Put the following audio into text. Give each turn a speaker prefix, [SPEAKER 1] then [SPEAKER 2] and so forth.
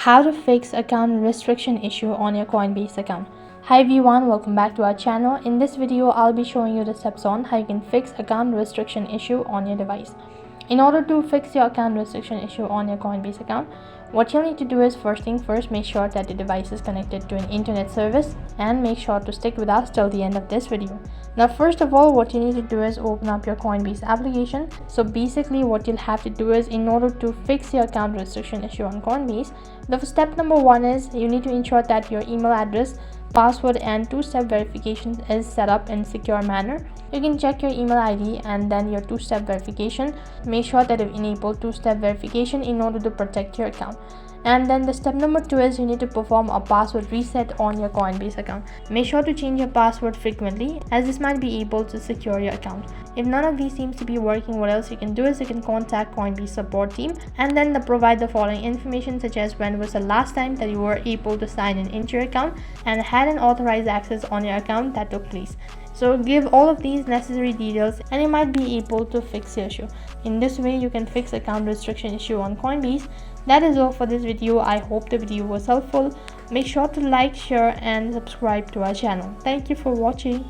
[SPEAKER 1] How to fix account restriction issue on your Coinbase account. Hi everyone, welcome back to our channel. In this video, I'll be showing you the steps on how you can fix account restriction issue on your device. In order to fix your account restriction issue on your Coinbase account, what you'll need to do is first thing first, make sure that the device is connected to an internet service and make sure to stick with us till the end of this video. Now first of all, what you need to do is open up your Coinbase application. So basically what you'll have to do is, in order to fix your account restriction issue on Coinbase, the step number one is you need to ensure that your email address, password and two-step verification is set up in secure manner. You can check your email ID and then your two-step verification. Make sure that you've enabled two-step verification in order to protect your account. And then the step number two is you need to perform a password reset on your Coinbase account. Make sure to change your password frequently, as this might be able to secure your account. If none of these seems to be working, what else you can do is you can contact Coinbase support team and then they provide the following information, such as when was the last time that you were able to sign in into your account and had an authorized access on your account that took place. So give all of these necessary details and you might be able to fix your issue. In this way, you can fix account restriction issue on Coinbase. That is all for this video. I hope the video was helpful. Make sure to like, share and subscribe to our channel. Thank you for watching.